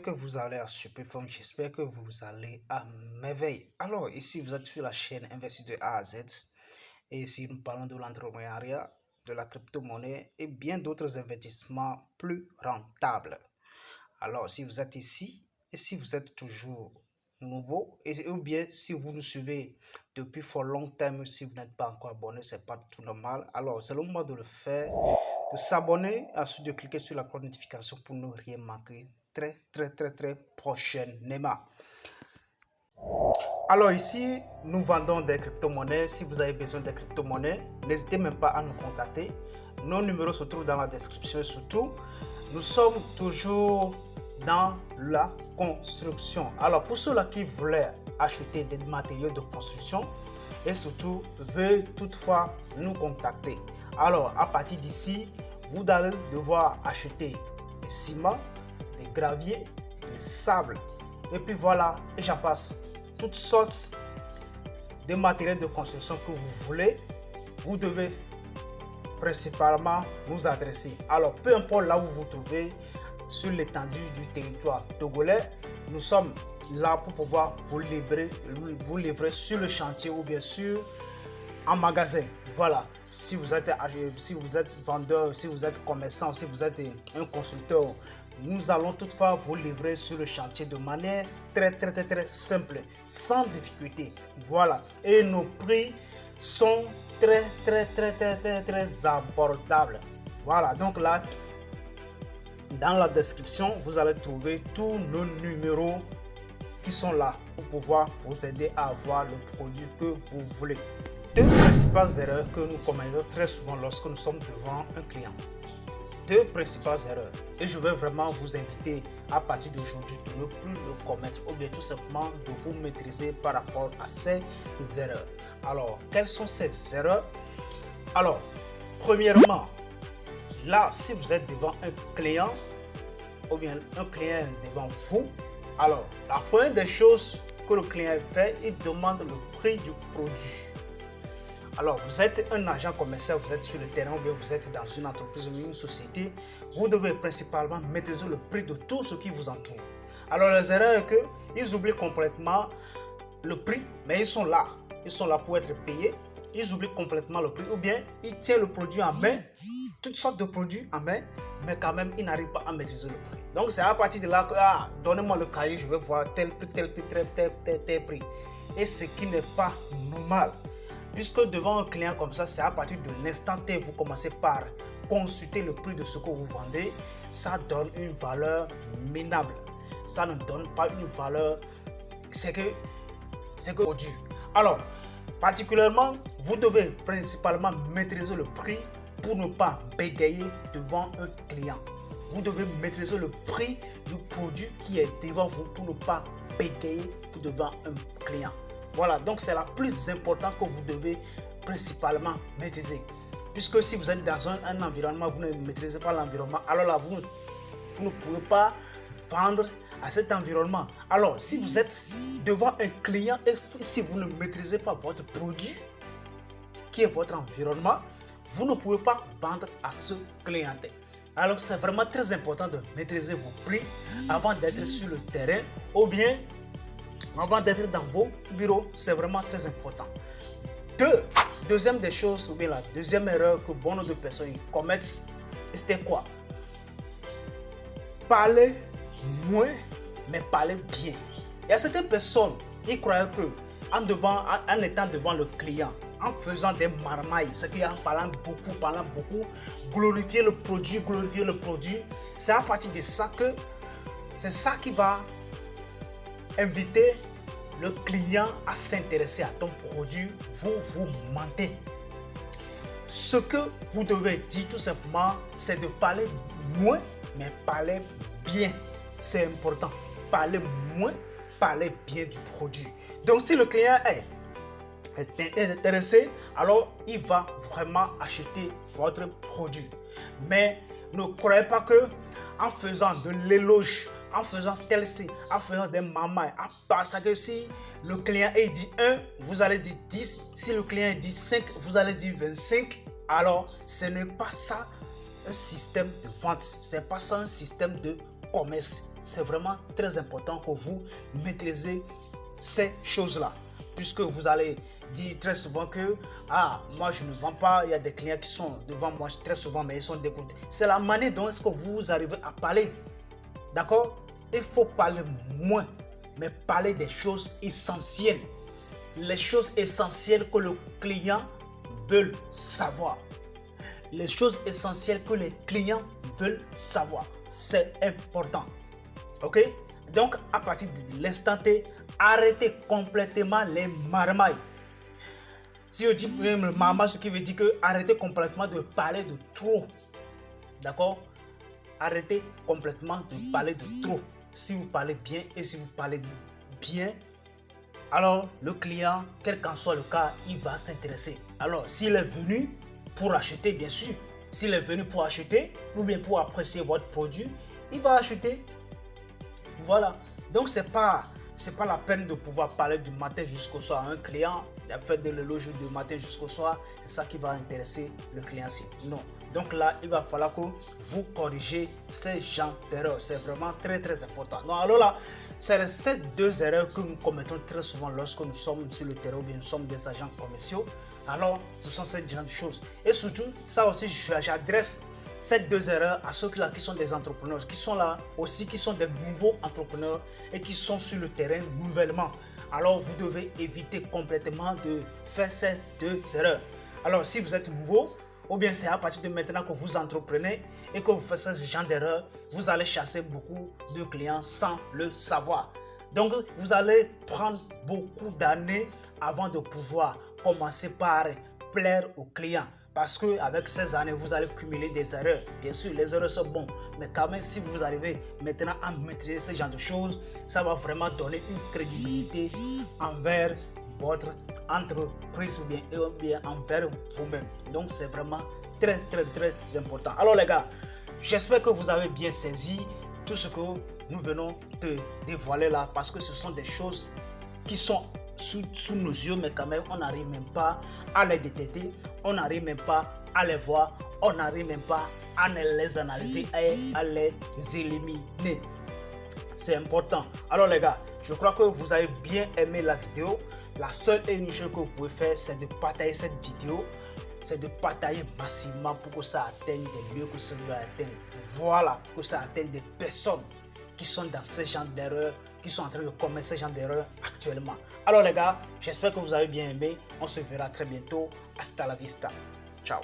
j'espère que vous allez à super forme, j'espère que vous allez à merveille. Alors, ici, vous êtes sur la chaîne Investir de A à Z. Et ici, nous parlons de l'entrepreneuriat, de la crypto-monnaie et bien d'autres investissements plus rentables. Alors, si vous êtes ici et si vous êtes toujours nouveau ou bien si vous nous suivez depuis fort longtemps, si vous n'êtes pas encore abonné, c'est pas tout normal. Alors, c'est le moment de le faire, de s'abonner, ensuite de cliquer sur la cloche de notification pour ne rien manquer très prochainement. Alors ici, nous vendons des crypto-monnaies. Si vous avez besoin de crypto-monnaies, n'hésitez même pas à nous contacter. Nos numéros se trouvent dans la description. Surtout, nous sommes toujours dans la construction. Alors pour ceux-là qui voulaient acheter des matériaux de construction et surtout veulent toutefois nous contacter. Alors à partir d'ici, vous allez devoir acheter du ciment, des graviers, du sable et puis voilà, et j'en passe. Toutes sortes de matériel de construction que vous voulez, vous devez principalement nous adresser. Alors, peu importe là où vous vous trouvez sur l'étendue du territoire togolais, nous sommes là pour pouvoir vous livrer sur le chantier ou bien sûr en magasin. Voilà, si vous êtes vendeur, si vous êtes commerçant, si vous êtes un constructeur, nous allons toutefois vous livrer sur le chantier de manière très simple, sans difficulté. Voilà, et nos prix sont très abordables. Voilà, donc là, dans la description, vous allez trouver tous nos numéros qui sont là pour pouvoir vous aider à avoir le produit que vous voulez. Deux principales erreurs que nous commettons très souvent lorsque nous sommes devant un client. Deux principales erreurs. Et je vais vraiment vous inviter à partir d'aujourd'hui de ne plus le commettre ou bien tout simplement de vous maîtriser par rapport à ces erreurs. Alors, quelles sont ces erreurs? Alors, premièrement, là, si vous êtes devant un client ou bien un client devant vous, alors, la première des choses que le client fait, il demande le prix du produit. Alors, vous êtes un agent commercial, vous êtes sur le terrain ou bien vous êtes dans une entreprise ou une société, vous devez principalement maîtriser le prix de tout ce qui vous entoure. Alors, les erreurs est qu'ils oublient complètement le prix, mais ils sont là pour être payés. Ils oublient complètement le prix ou bien ils tiennent le produit en main, toutes sortes de produits en main, mais quand même, ils n'arrivent pas à maîtriser le prix. Donc, c'est à partir de là que, donnez-moi le cahier, je vais voir tel prix, tel prix. Et ce qui n'est pas normal. Puisque devant un client comme ça, c'est à partir de l'instant T, vous commencez par consulter le prix de ce que vous vendez, ça donne une valeur minable. Ça ne donne pas une valeur, c'est que produit. Alors, particulièrement, vous devez principalement maîtriser le prix pour ne pas bégayer devant un client. Vous devez maîtriser le prix du produit qui est devant vous pour ne pas bégayer devant un client. Voilà, donc c'est la plus importante que vous devez principalement maîtriser. Puisque si vous êtes dans un environnement, vous ne maîtrisez pas l'environnement, alors là, vous ne pouvez pas vendre à cet environnement. Alors, si vous êtes devant un client et si vous ne maîtrisez pas votre produit, qui est votre environnement, vous ne pouvez pas vendre à ce client. Alors, c'est vraiment très important de maîtriser vos prix avant d'être sur le terrain ou bien avant d'être dans vos bureaux, c'est vraiment très important. Deuxième des choses, ou bien la deuxième erreur que bon nombre de personnes commettent, c'était quoi? Parler moins, mais parler bien. Il y a certaines personnes qui croient que en étant devant le client, en faisant des marmailles, c'est qu'en parlant beaucoup, glorifier le produit, c'est à partir de ça que c'est ça qui va inviter le client à s'intéresser à ton produit. Vous mentez. Ce que vous devez dire tout simplement, c'est de parler moins, mais parler bien. C'est important. Parler moins, parler bien du produit. Donc si le client est intéressé, alors il va vraiment acheter votre produit. Mais ne croyez pas que en faisant de l'éloge, en faisant tel ci, en faisant des mamailles, parce que si le client dit 1, vous allez dire 10. Si le client dit 5, vous allez dire 25. Alors, ce n'est pas ça un système de vente. Ce n'est pas ça un système de commerce. C'est vraiment très important que vous maîtrisez ces choses-là. Puisque vous allez dire très souvent que moi je ne vends pas, il y a des clients qui sont devant moi très souvent mais ils sont dégoûtés. C'est la manière dont est-ce que vous arrivez à parler. D'accord? Il faut parler moins, mais parler des choses essentielles. Les choses essentielles que le client veut savoir. Les choses essentielles que les clients veulent savoir. C'est important. Ok? Donc, à partir de l'instant T, arrêtez complètement les marmailles. Si je dis même marmaille, ce qui veut dire que arrêtez complètement de parler de trop. D'accord? Arrêtez complètement de parler de trop. Si vous parlez bien et si vous parlez bien, alors le client, quel qu'en soit le cas, il va s'intéresser. Alors, s'il est venu pour acheter, bien sûr, s'il est venu pour acheter ou bien pour apprécier votre produit, il va acheter. Voilà. Donc, c'est pas la peine de pouvoir parler du matin jusqu'au soir à un client, faire de l'éloge du matin jusqu'au soir. C'est ça qui va intéresser le client-ci. Non. Donc là, il va falloir que vous corrigez ces genres d'erreurs. C'est vraiment très très important. Donc alors là, c'est ces deux erreurs que nous commettons très souvent lorsque nous sommes sur le terrain ou bien nous sommes des agents commerciaux. Alors, ce sont ces genres de choses. Et surtout, ça aussi, j'adresse ces deux erreurs à ceux-là qui sont des entrepreneurs, qui sont là aussi, qui sont des nouveaux entrepreneurs et qui sont sur le terrain nouvellement. Alors, vous devez éviter complètement de faire ces deux erreurs. Alors, si vous êtes nouveau, ou bien c'est à partir de maintenant que vous entreprenez et que vous faites ce genre d'erreur, vous allez chasser beaucoup de clients sans le savoir. Donc, vous allez prendre beaucoup d'années avant de pouvoir commencer par plaire aux clients. Parce qu'avec ces années, vous allez cumuler des erreurs. Bien sûr, les erreurs sont bonnes. Mais quand même, si vous arrivez maintenant à maîtriser ce genre de choses, ça va vraiment donner une crédibilité envers votre entreprise ou bien envers vous-même. Donc, c'est vraiment très, très, très important. Alors, les gars, j'espère que vous avez bien saisi tout ce que nous venons de dévoiler là. Parce que ce sont des choses qui sont sous nos yeux, mais quand même, on n'arrive même pas à les détecter, on n'arrive même pas à les voir, on n'arrive même pas à les analyser et à les éliminer. C'est important. Alors les gars, je crois que vous avez bien aimé la vidéo. La seule et unique chose que vous pouvez faire, c'est de partager cette vidéo. C'est de partager massivement pour que ça atteigne des lieux que ça doit atteindre. Voilà, que ça atteigne des personnes qui sont dans ce genre d'erreurs, qui sont en train de commettre ce genre d'erreurs actuellement. Alors les gars, j'espère que vous avez bien aimé. On se verra très bientôt. Hasta la vista. Ciao.